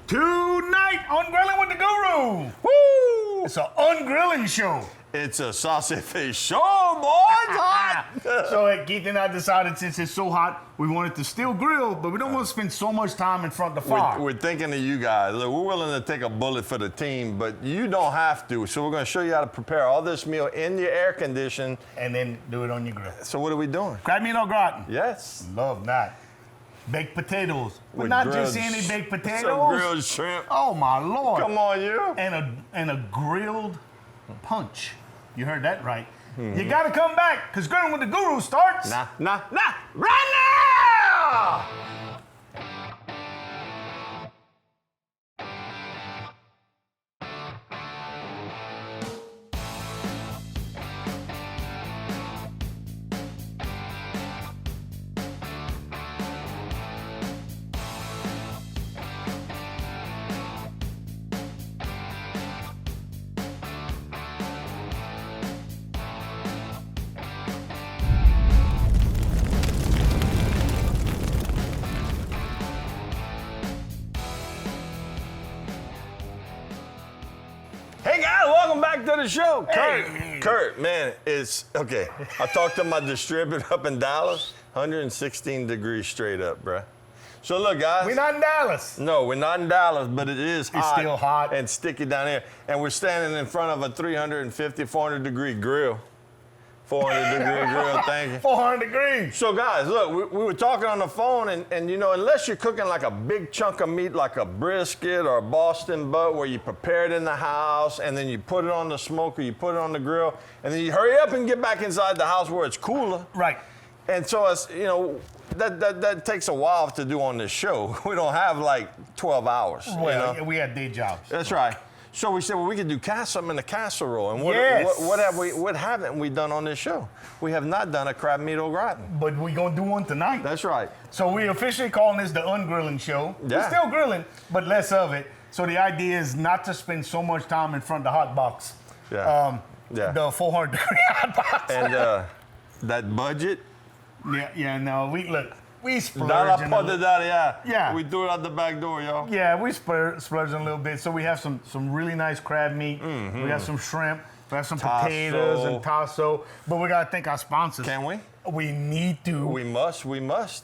Tonight on Grillin with the Guru. Woo! It's an ungrilling show. It's a sausage fish show, boys. Hot. So Keith and I decided since it's so hot, we wanted to still grill, but we don't want to spend so much time in front of the fire. We're thinking of you guys. Look, we're willing to take a bullet for the team, but you don't have to. So we're going to show you how to prepare all this meal in your air condition. And then do it on your grill. So what are we doing? Crab meat au gratin. Yes. Love that. Baked potatoes. But With not grilled just any baked potatoes. Some grilled shrimp. Oh my Lord. Come on, you. And a grilled punch. You heard that right. Mm-hmm. You gotta come back, because Grillin with the Guru starts. Right now! Hey guys, welcome back to the show. Kurt, man, it's okay. I talked to my distributor up in Dallas, 116 degrees straight up, bruh. So look, guys. We're not in Dallas. No, we're not in Dallas, but it is hot. It's still hot. And sticky down here. And we're standing in front of a 350, 400 degree grill. 400 degree grill, thank you. 400 degrees. So guys, look, we were talking on the phone, and you know, unless you're cooking like a big chunk of meat, like a brisket or a Boston butt, where you prepare it in the house, and then you put it on the smoker, you put it on the grill, and then you hurry up and get back inside the house where it's cooler. Right. And so it's, you know, that takes a while to do on this show. We don't have like 12 hours. Well, you know? we had day jobs. That's right. So we said, well, we could do something in the casserole. And Yes. what haven't we done on this show? We have not done a crab meat au gratin. But we're going to do one tonight. That's right. So we're officially calling this the ungrilling show. Yeah. We're still grilling, but less of it. So the idea is not to spend so much time in front of the hot box. Yeah. The 400 degree hot box. And that budget. No, we splurge. Yeah. We threw it out the back door, y'all. Yeah, we splurge a little bit. So we have some really nice crab meat. Mm-hmm. We have some shrimp. We have some Tasso. potatoes and tasso. But we got to thank our sponsors. Can we? We need to. We must.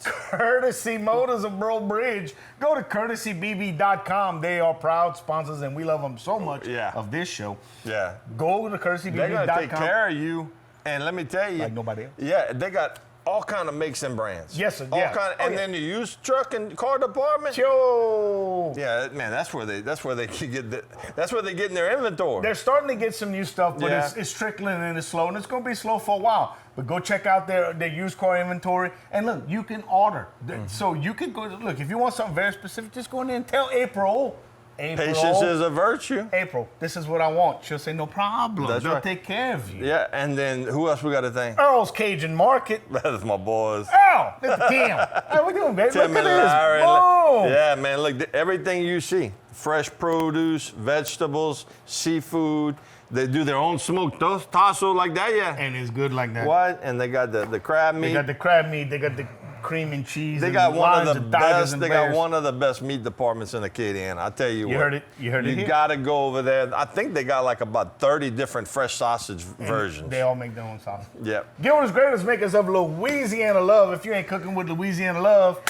Courtesy Motors of Bro Bridge. Go to courtesybb.com. They are proud sponsors, and we love them so much of this show. Yeah. Go to courtesybb.com. They're going to take care of you. And let me tell you. Like nobody else. Yeah, they got all kind of makes and brands. Yes, sir. Then the used truck and car department. Yo. Yeah, man, that's where they can get that's where they get in their inventory. They're starting to get some new stuff, but it's trickling and it's slow, and it's going to be slow for a while. But go check out their used car inventory, and look, you can order. So you can go. Look, if you want something very specific, just go in there and tell April. Patience is a virtue. April, this is what I want. She'll say, no problem. They'll take care of you. Yeah, and then who else we got to thank? Earl's Cajun Market. That's my boys. Earl, look at Tim. How we doing, baby? Tim look at and this. Larry. Boom. Yeah, man, look, everything you see. Fresh produce, vegetables, seafood. They do their own smoked tasso like that, yeah. And it's good like that. What? And they got the crab meat. They got the crab meat. They got the cream and cheese. They got one of the best. They got one of the best meat departments in Acadiana. I tell you what. Heard it. You heard it. You got to go over there. I think they got like about 30 different fresh sausage versions. They all make their own sausage. Yep. Gilbert's Greatest Makers of Louisiana Love. If you ain't cooking with Louisiana Love,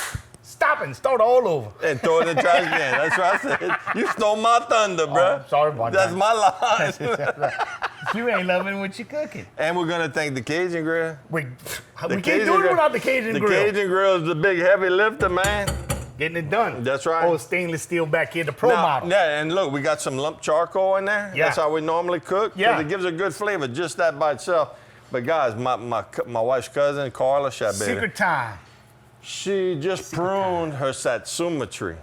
stop and start all over. And throw it in the trash can. That's what I said. You stole my thunder, bro. Sorry about that. That's my line. You ain't loving what you're cooking. And we're going to thank the Cajun Grill. We can't do it without the Cajun Grill. The Cajun Grill is the big heavy lifter, man. Getting it done. That's right. Oh, stainless steel back here, the pro model. Yeah, and look, we got some lump charcoal in there. Yeah. That's how we normally cook. Yeah. It gives a good flavor, just that by itself. But guys, my wife's cousin, Carla Shabeta. Secret time. She just pruned her satsuma tree.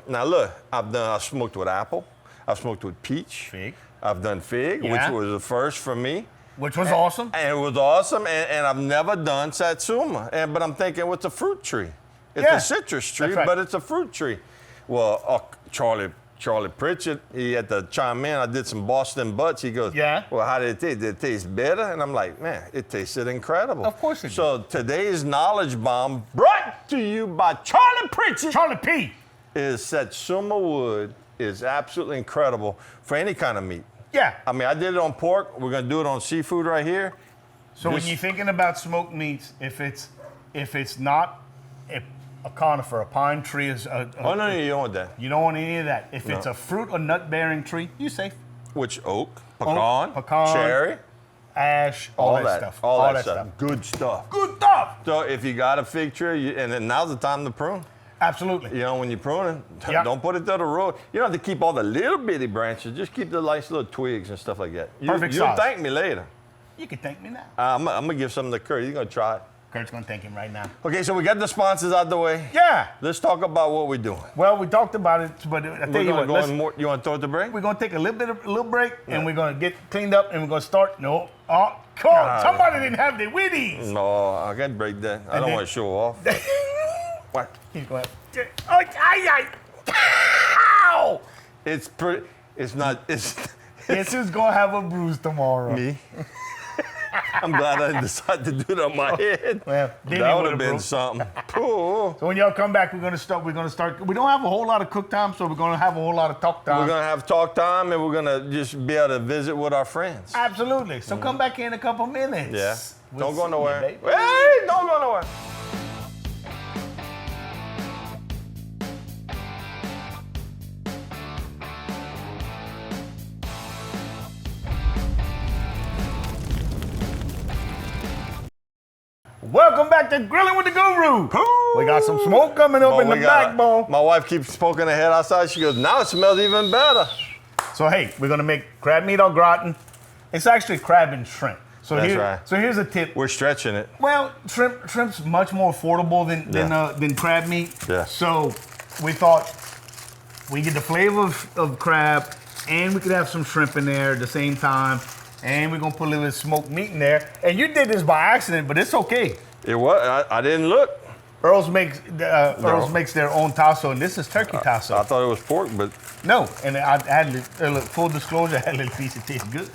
Now look, I've smoked with apple. I've smoked with peach. Fig. I've done fig, which was the first for me. Which was awesome. And it was awesome, and I've never done satsuma. But I'm thinking, what's a fruit tree? It's a citrus tree, but it's a fruit tree. Well, Charlie Charlie Pritchett, he had to chime in. I did some Boston butts. He goes, yeah. Well, how did it taste? Did it taste better? And I'm like, man, it tasted incredible. Of course it did. So today's Knowledge Bomb brought to you by Charlie Pritchett. Charlie P. is Satsuma wood is absolutely incredible for any kind of meat. Yeah. I mean, I did it on pork. We're gonna do it on seafood right here. So when you're thinking about smoked meats, if it's not a conifer, a pine tree is oh no, you don't want that. You don't want any of that. If it's a fruit or nut bearing tree, you're safe. Which oak, pecan, pecan, cherry, ash, all that stuff. All that stuff. Good stuff. Good stuff. So if you got a fig tree, and then now's the time to prune. Absolutely. You know, when you're pruning, Yeah. don't put it to the road. You don't have to keep all the little bitty branches. Just keep the nice little twigs and stuff like that. Perfect You'll size. thank me later. You can thank me now. I'm gonna give some to Kurt. He's gonna try it. Kurt's gonna thank him right now. Okay, so we got the sponsors out the way. Yeah. Let's talk about what we're doing. Well, we talked about it, but I tell you what, You want to throw it the break? we're gonna take a little break, and we're gonna get cleaned up, and we're gonna start. No, come on, somebody didn't have their Wheaties. No, I can't break that. I don't want to show off. What? He's going. Ow! It's pretty. It's not. It's Guess who's gonna have a bruise tomorrow? me. I'm glad I decided to do it on my head. Well, that would have been something. Cool. So when y'all come back, we're gonna start. We don't have a whole lot of cook time, so we're gonna have a whole lot of talk time. We're gonna have talk time, and we're gonna just be able to visit with our friends. Absolutely. So come back in a couple minutes. Yeah. We'll Don't go see nowhere. you, baby. Hey, don't go nowhere. Welcome back to Grilling with the Guru. We got some smoke coming up in the backbone. My wife keeps poking her head outside. She goes, now it smells even better. So hey, we're gonna make crab meat au gratin. It's actually crab and shrimp. So That's right. So here's a tip. We're stretching it. Well, shrimp's much more affordable than crab meat. Yeah. So we thought we get the flavor of crab, and we could have some shrimp in there at the same time, and we're gonna put a little smoked meat in there. And you did this by accident, but it's okay. It was. I didn't look. Earl's makes their own tasso, and this is turkey tasso. I thought it was pork, but No, and I had full disclosure, I had a little piece that tastes good.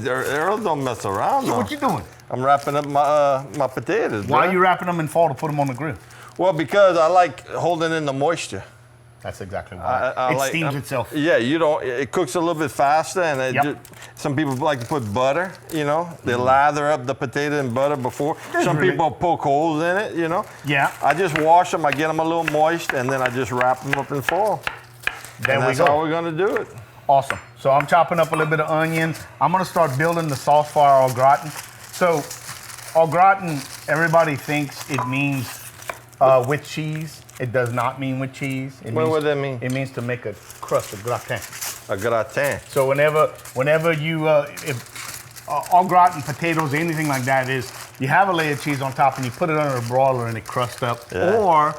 Earl don't mess around. So though. what you doing? I'm wrapping up my potatoes. Why bro. are you wrapping them in fall to put them on the grill? Well, because I like holding in the moisture. That's exactly why. I It like- steams itself. Yeah, you don't. It cooks a little bit faster, and Yep. some people like to put butter. You know, they lather up the potato in butter before. Some really- people poke holes in it. You know. Yeah. I just wash them. I get them a little moist, and then I just wrap them up in foil. There And we that's how go. we're gonna do it. Awesome. So I'm chopping up a little bit of onion. I'm gonna start building the sauce for our au gratin. So au gratin, everybody thinks it means with cheese. It does not mean with cheese. What does that mean? It means to make a crust, a gratin. A gratin. So whenever you if au gratin, potatoes, anything like that is, you have a layer of cheese on top and you put it under a broiler and it crusts up. Yeah. Or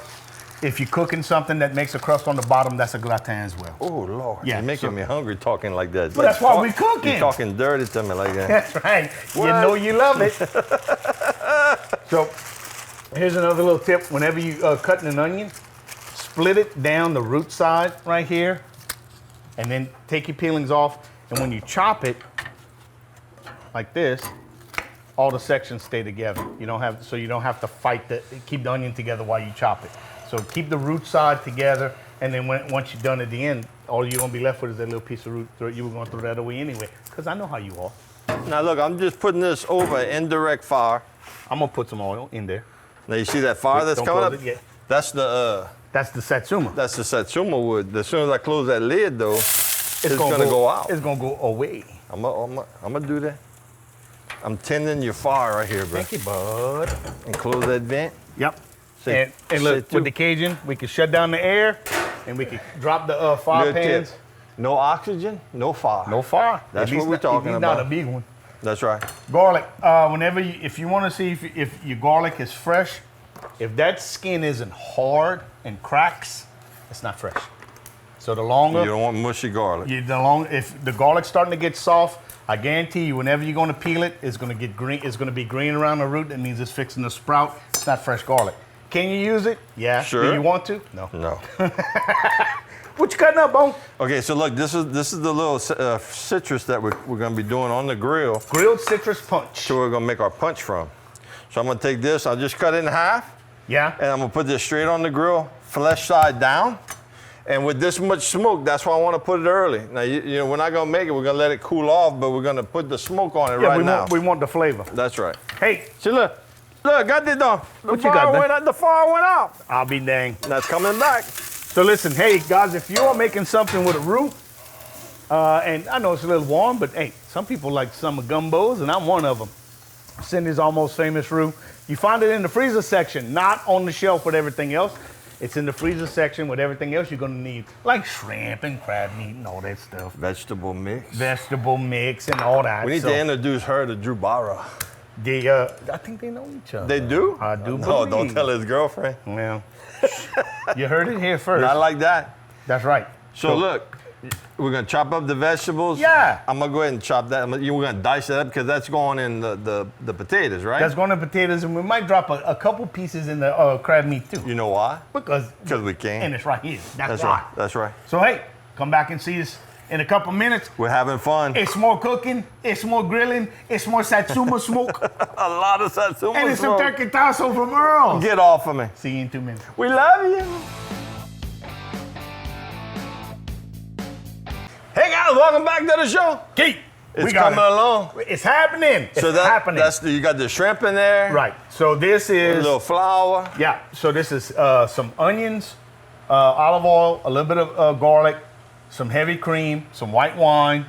if you're cooking something that makes a crust on the bottom, that's a gratin as well. Oh Lord, Yeah, you're making so- me hungry talking like that. But that's why we're cooking. You're talking dirty to me like that. That's right. What? You know you love it. So here's another little tip. Whenever you cutting an onion, split it down the root side right here, and then take your peelings off. And when you chop it like this, all the sections stay together. You don't have to fight keep the onion together while you chop it. So keep the root side together, and then once you're done at the end, all you're gonna be left with is that little piece of root. You were gonna throw that away anyway, because I know how you are. Now look, I'm just putting this over indirect fire. I'm gonna put some oil in there. Now you see that fire that's Don't coming close up? it yet. That's the Satsuma. that's the Satsuma wood. As soon as I close that lid though, it's gonna go out. It's gonna go away. I'm gonna do that. I'm tending your fire right here, bro. Thank you, bud. And close that vent. Yep. Say- And look, say with two. the Cajun, we can shut down the air, and we can drop the fire Good tip. pans. No oxygen, no fire. No fire. That's At least what we're not- talking at least about. Not a big one. That's right. Garlic. If you want to see if your garlic is fresh, if that skin isn't hard and cracks, it's not fresh. So the longer You don't want mushy garlic. if the garlic's starting to get soft, I guarantee you, whenever you're going to peel it, it's going to get green. It's going to be green around the root. That means it's fixing to sprout. It's not fresh garlic. Can you use it? Yeah. Sure. Do you want to? No. No. What you cutting up, Bone? Okay, so look, this is the little citrus that we're going to be doing on the grill. Grilled citrus punch. So we're going to make our punch from. So I'm going to take this. I'll just cut it in half. Yeah. And I'm gonna put this straight on the grill, flesh side down. And with this much smoke, that's why I want to put it early. Now, you know, we're not gonna make it. We're gonna let it cool off, but we're gonna put the smoke on it right now. We want the flavor. That's right. Hey, See, look, got this done. What you got, man? The fire went out. I'll be dang. That's coming back. So listen, hey guys, if you're making something with a roux, and I know it's a little warm, but hey, some people like summer gumbos, and I'm one of them. Cindy's Almost Famous roux. You find it in the freezer section, not on the shelf with everything else. It's in the freezer section with everything else you're gonna need, like shrimp and crab meat and all that stuff. Vegetable mix. Vegetable mix and all that. We need to introduce her to Drew Barra. I think they know each other. They do? I do No, believe. don't tell his girlfriend. Well, you heard it here first. Not like that. That's right. So look, we're gonna chop up the vegetables. Yeah. I'm gonna go ahead and chop that. We're gonna dice that up because that's going in the potatoes, right? That's going to potatoes, and we might drop a couple pieces in the crab meat too. You know why? Because we can. And it's right here. That's right. why. That's right. So hey, come back and see us in a couple minutes. We're having fun. It's more cooking. It's more grilling. It's more Satsuma smoke. A lot of Satsuma And it's smoke. some turkey tasso from Earl. Get off of me. See you in 2 minutes. We love you. Hey guys, welcome back to the show. Keith, It's coming along. It's happening. It's happening. You got the shrimp in there. Right. So this A is little flour. Yeah. So this is some onions, olive oil, a little bit of garlic, some heavy cream, some white wine,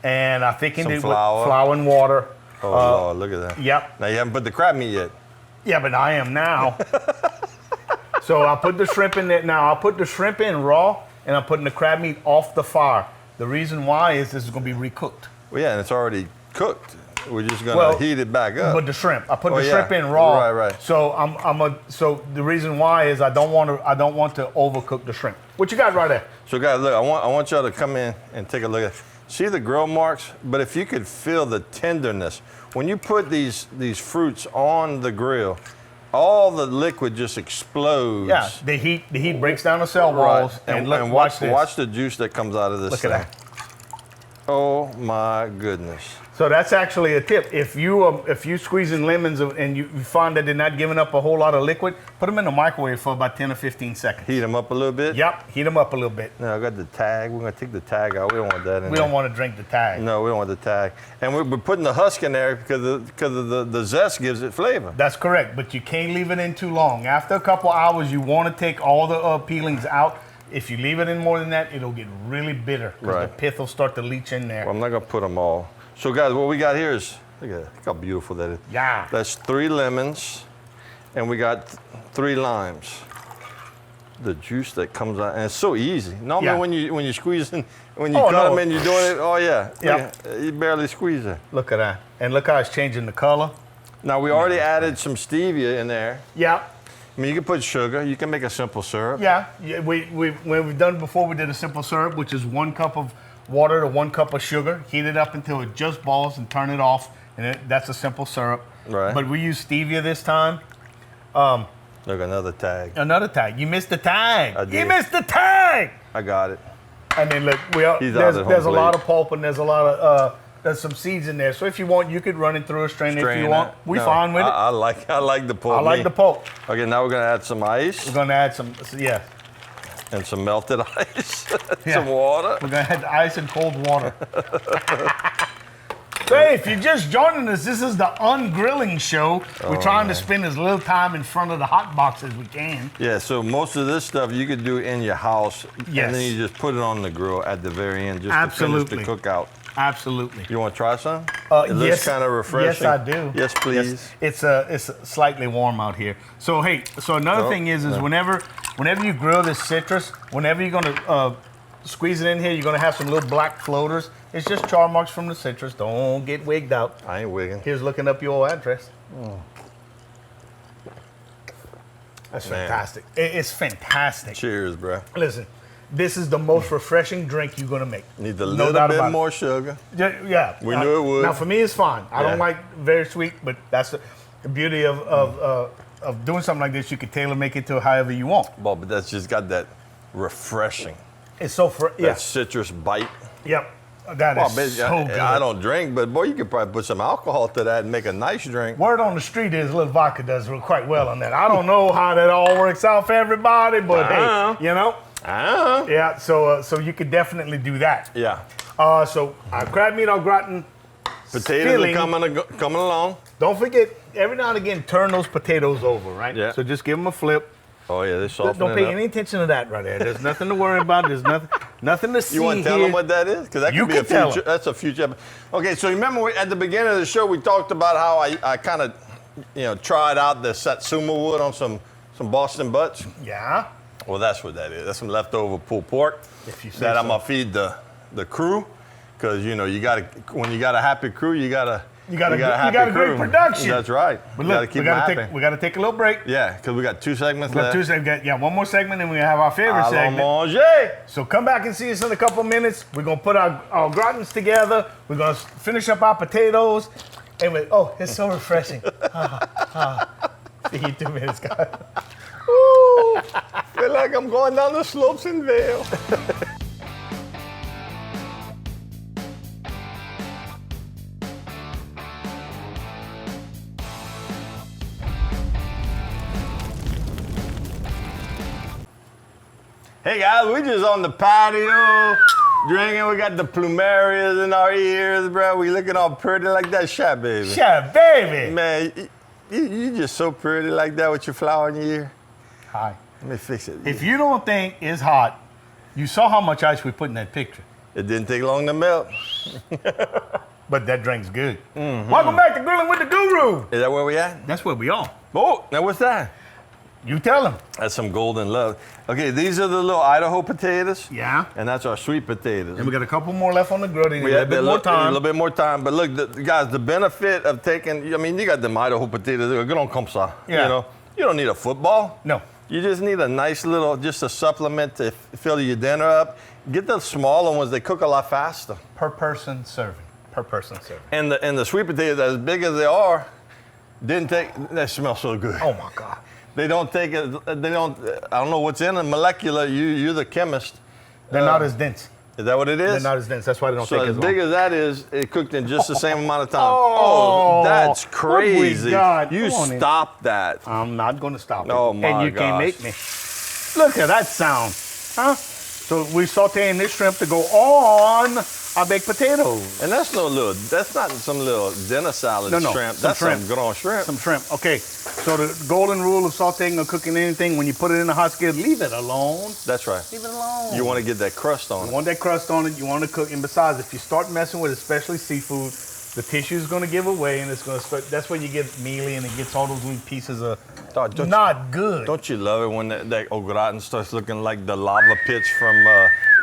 and I thickened it with flour and water. Oh Lord, look at that. Yep. Now you haven't put the crab meat yet. Yeah, but I am now. So I'll put the shrimp in there. Now I'll put the shrimp in raw, and I'm putting the crab meat off the fire. The reason why is this is going to be recooked. Well, yeah, and it's already cooked. We're just going to heat it back up. But the shrimp, I put the shrimp in raw. Right. So so the reason why is I don't want to overcook the shrimp. What you got right there? So guys, look, I want y'all to come in and take a look at. See the grill marks? But if you could feel the tenderness when you put these fruits on the grill, all the liquid just explodes. Yeah, the heat breaks down the cell walls. Right. And look, and watch this. Watch the juice that comes out of this thing. Look at that. Oh my goodness. So that's actually a tip. If you squeezing lemons and you find that they're not giving up a whole lot of liquid, put them in the microwave for about 10 or 15 seconds. Heat them up a little bit? Yep, heat them up a little bit. Now I got the tag. We're gonna take the tag out. We don't want that in there. We don't want to drink the tag. No, we don't want the tag. And we're putting the husk in there because the zest gives it flavor. That's correct, but you can't leave it in too long. After a couple hours, you want to take all the peelings out. If you leave it in more than that, it'll get really bitter because the pith will start to leach in there. Well, I'm not gonna put them all. So guys, what we got here is, look at that, look how beautiful that is. Yeah. That's 3 lemons, and we got 3 limes. The juice that comes out, and it's so easy. Normally when you squeeze in, when you cut them and you're doing it, oh yeah, you barely squeeze it. Look at that, and look how it's changing the color. Now we already added some stevia in there. Yeah. I mean, you can put sugar. You can make a simple syrup. Yeah, when we've done before, we did a simple syrup, which is 1 cup of water to 1 cup of sugar. Heat it up until it just boils and turn it off, and that's a simple syrup. Right. But we use stevia this time. Look, another tag. Another tag. You missed the tag. I did. You missed the tag. I got it. And then look, there's a lot of pulp and there's a lot of there's some seeds in there. So if you want, you could run it through a strainer if you want. We fine with it. I like the pulp. I like the pulp. Okay, now we're gonna add some ice. We're gonna add some, And some melted ice. Yeah. Some water. We're gonna add ice and cold water. So hey, if you're just joining us, this is the Ungrilling Show. We're trying to spend as little time in front of the hot box as we can. Yeah, so most of this stuff you could do in your house. Yes. And then you just put it on the grill at the very end just Absolutely. to finish the cookout. Absolutely. You want to try some? Yes. It looks kind of refreshing. Yes, I do. Yes, please. Yes. It's slightly warm out here. So hey, another thing is whenever you grill this citrus, whenever you're gonna squeeze it in here, you're gonna have some little black floaters. It's just char marks from the citrus. Don't get wigged out. I ain't wigging. Here's looking up your address. That's fantastic. It's fantastic. Cheers, bro. Listen, this is the most refreshing drink you're gonna make. Need a little bit more sugar. Yeah. We knew it would. Now for me, it's fine. I don't like very sweet, but that's the beauty of doing something like this. You can tailor make it to however you want. Well, but that's just got that refreshing. It's so That citrus bite. Yep. That Well, is so good. I don't drink, but boy, you could probably put some alcohol to that and make a nice drink. Word on the street is a little vodka does quite well on that. I don't know how that all works out for everybody, but hey, you know. Yeah, so you could definitely do that. Yeah. So crab meat au gratin. Potatoes are coming along. Don't forget, every now and again, turn those potatoes over, right? Yeah. So just give them a flip. Oh yeah, they're softening Don't pay up. any attention to that right there. There's nothing to worry about. There's nothing to see. You want to tell them what that is? Because that could be a future. That's a future. Okay, so remember at the beginning of the show we talked about how I kind of, tried out the satsuma wood on some Boston butts. Yeah. Well, that's what that is. That's some leftover pulled pork If you say that so. I'm gonna feed the crew, because you gotta when you got a happy crew, you got a great production. That's right. But You look, gotta keep them happy. we got to take a little break. Yeah, because we got 2 segments left. One more segment, and we have our favorite segment. Manger. So come back and see us in a couple minutes. We're gonna put our gratins together. We're gonna finish up our potatoes, and it's so refreshing. See you 2 minutes, guys. Ooh, feel like I'm going down the slopes in Vail. Hey guys, we just on the patio drinking. We got the plumerias in our ears, bro. We looking all pretty like that, shot baby. Shot baby. Man, you just so pretty like that with your flower in your ear. Hi. Let me fix it. If you don't think it's hot, you saw how much ice we put in that picture. It didn't take long to melt. But that drink's good. Mm-hmm. Welcome back to Grillin' with the Guru. Is that where we at? That's where we are. Oh, now what's that? You tell them. That's some golden love. Okay, these are the little Idaho potatoes. Yeah. And that's our sweet potatoes. And we got a couple more left on the grill. We a little bit more time. But look, guys, the benefit of taking, you got them Idaho potatoes. They're good on comsa. Yeah. You don't need a football. No. You just need a nice little, just a supplement to fill your dinner up. Get the smaller ones. They cook a lot faster. Per person serving. And the sweet potatoes, as big as they are, they smell so good. Oh my God. They don't take it, I don't know what's in it, molecular, you're the chemist. They're not as dense. Is that what it is? They're not as dense, that's why they don't take as long. So as big as that is, it cooked in just the same amount of time. Oh, that's crazy. You stop that. I'm not gonna stop it. Oh my And you can't make me. Look at that sound, huh? So we're sauteing this shrimp to go on our baked potatoes. And that's not some little dinner salad shrimp. That's some good on shrimp. Some shrimp. Okay. So the golden rule of sauteing or cooking anything, when you put it in a hot skillet, leave it alone. That's right. Leave it alone. You want to get that crust on it. You want that crust on it. You want to cook. And besides, if you start messing with especially seafood, the tissue is going to give away, and it's going to start. That's when you get mealy, and it gets all those little pieces of not good. Don't you love it when that Augratin starts looking like the lava pits from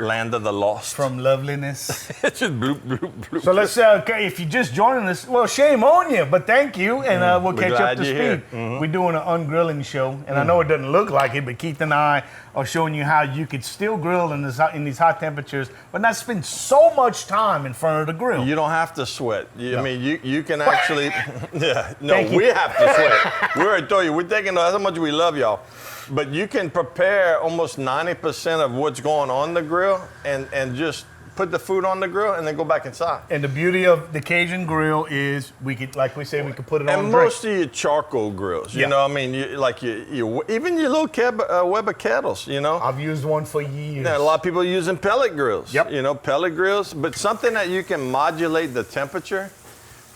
Land of the Lost? From Loveliness. It's just bloop, bloop, bloop. So let's, if you're just joining us, well, shame on you, but thank you, and we'll catch you up to speed. We're doing an ungrilling show, and I know it doesn't look like it, but Keith and I are showing you how you could still grill in these hot temperatures, but not spend so much time in front of the grill. You don't have to sweat. I mean, you can actually, we have to sweat. We already told you, we're taking, that's how much we love y'all. But you can prepare almost 90% of what's going on the grill and just put the food on the grill and then go back inside. And the beauty of the Cajun grill is we could, like we say, we could put it on and most of your charcoal grills, you know, I mean, even your little Weber kettles, I've used one for years. Now, a lot of people are using pellet grills, Yep. Pellet grills, but something that you can modulate the temperature.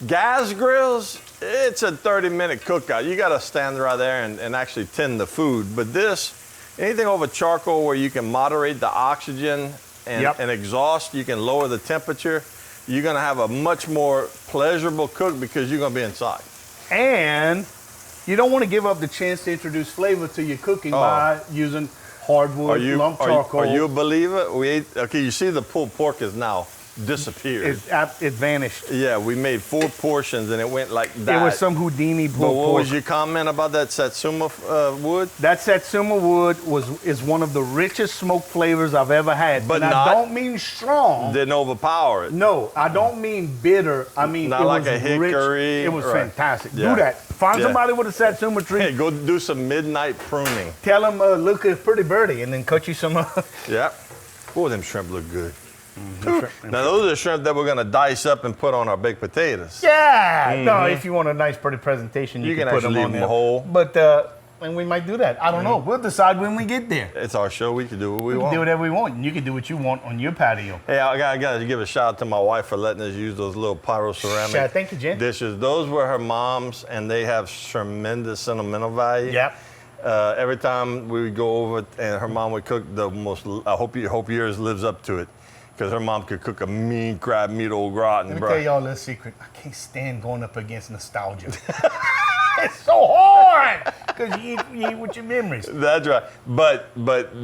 Gas grills, it's a 30-minute cookout. You got to stand right there and actually tend the food. But anything over charcoal where you can moderate the oxygen and exhaust, you can lower the temperature, you're going to have a much more pleasurable cook because you're going to be inside. And you don't want to give up the chance to introduce flavor to your cooking by using hardwood, lump charcoal. Are you a believer? You see the pulled pork is now disappeared. It vanished. Yeah, we made 4 portions and it went like that. It was some Houdini pulled pork. But what was your comment about that satsuma wood? That satsuma wood is one of the richest smoked flavors I've ever had. But I don't mean strong. Didn't overpower it. No, I don't mean bitter. I mean not it like was a hickory. Rich. It was fantastic. Yeah. Do that. Find somebody with a satsuma tree. Hey, go do some midnight pruning. Tell them, look at Pretty Birdie, and then cut you some. Yeah. Oh, them shrimp look good. Now, those are shrimp that we're going to dice up and put on our baked potatoes. Yeah. No, if you want a nice, pretty presentation, you can put actually them on leave them there. whole. But and we might do that. I don't know. We'll decide when we get there. It's our show. We can do what we We want. can do whatever we want. And you can do what you want on your patio. Hey, I got to give a shout out to my wife for letting us use those little pyroceramic Thank you, Jen. dishes. Those were her mom's, and they have tremendous sentimental value. Yep. Every time we would go over and her mom would cook the most, I hope yours lives up to it, because her mom could cook a mean crab meat au gratin, Let me bro. tell y'all a little secret. I can't stand going up against nostalgia. It's so hard because you eat with your memories. That's right. But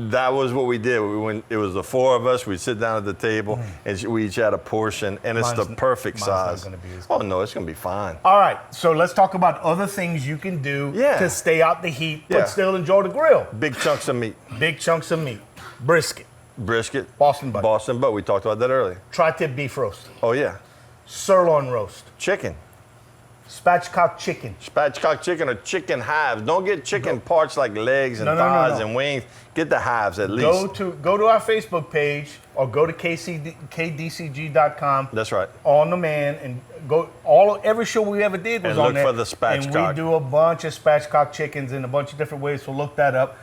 that was what we did. When it was the four of us, we'd sit down at the table and we each had a portion, and it's the perfect size. Not gonna be as Oh no, it's gonna be fine. All right, so let's talk about other things you can do to stay out the heat, but still enjoy the grill. Big chunks of meat. Big chunks of meat. Brisket. Boston butt. We talked about that earlier. Tri-tip beef roast. Oh yeah. Sirloin roast. Chicken. Spatchcock chicken. Spatchcock chicken or chicken halves. Don't get chicken parts like legs and thighs and wings. Get the halves at least. Go to our Facebook page or go to kdcg.com. That's right. On the man and go every show we ever did was and on there. look for the spatchcock. And we do a bunch of spatchcock chickens in a bunch of different ways. So look that up.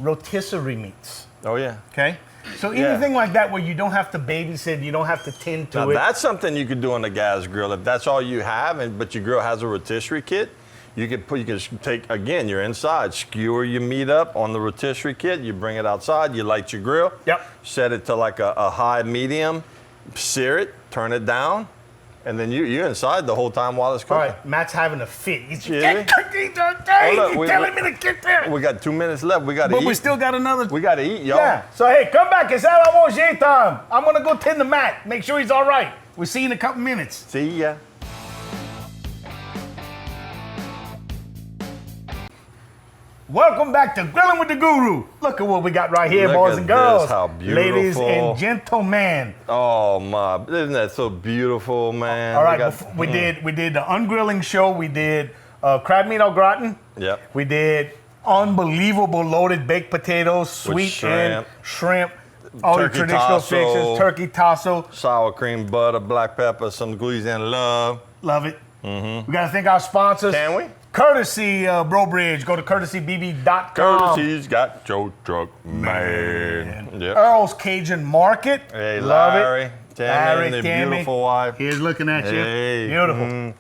Rotisserie meats. Oh yeah. Okay. So anything like that where you don't have to babysit, you don't have to tend to now it. That's something you could do on the gas grill. If that's all you have, but your grill has a rotisserie kit, you can take, again, you're inside, skewer your meat up on the rotisserie kit, you bring it outside, you light your grill, set it to like a high medium, sear it, turn it down, and then you're inside the whole time while it's cooking. All right, Matt's having a fit. He's telling me to get there. We got 2 minutes left. We got to eat. But we still got another. We got to eat, y'all. Yeah. So, hey, come back. It's out on time. I'm going to go tend to Matt. Make sure he's all right. We'll see you in a couple minutes. See ya. Welcome back to Grillin' with the Guru. Look at what we got right here, Look boys at and girls. this, how beautiful. Ladies and gentlemen. Oh my, isn't that so beautiful, man? All right, we did the ungrilling show. We did crab meat au gratin. Yep. We did unbelievable loaded baked potatoes, sweet shrimp. and shrimp. All the traditional fixes, turkey tasso. Sour cream, butter, black pepper, some Louisiana love. Love it. We got to thank our sponsors. Can we? Courtesy Bro Bridge. Go to courtesybb.com. Courtesy's got your truck, man. Yep. Earl's Cajun Market. Hey, love Larry. it. Tammy, the Tammy. beautiful wife. He's looking at Hey. you. Beautiful.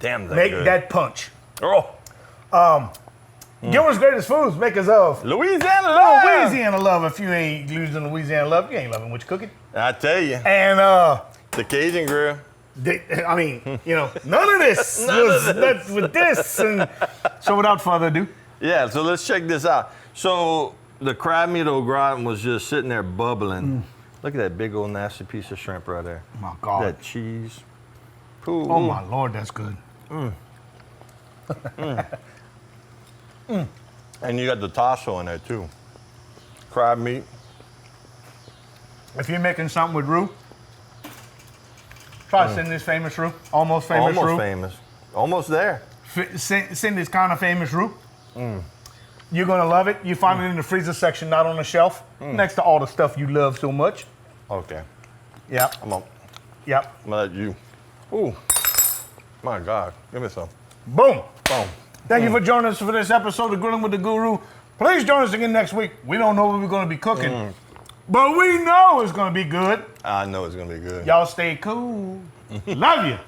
Damn, Make good. that punch. Oh, Gilbert's Greatest Foods, makers of Louisiana love. Louisiana love. If you ain't losing Louisiana love, you ain't loving what you're cooking. I tell you, And the Cajun grill. I mean, none of this was with this. And so without further ado, Yeah, so let's check this out. So the crab meat au gratin was just sitting there bubbling. Look at that big old nasty piece of shrimp right there. my God. That cheese. Ooh, Oh my Lord, that's good. And you got the tasso in there too. Crab meat. If you're making something with roux, try Cindy's famous roux. Almost famous roux. Almost famous. Almost there. Cindy's kind of famous roux. You're gonna love it. You find it in the freezer section, not on the shelf, next to all the stuff you love so much. Okay. Yep. I'm gonna Yep. let you. Ooh. My God. Give me some. Boom. Boom. Thank you for joining us for this episode of Grilling with the Guru. Please join us again next week. We don't know what we're going to be cooking, but we know it's going to be good. I know it's gonna be good. Y'all stay cool. Love you.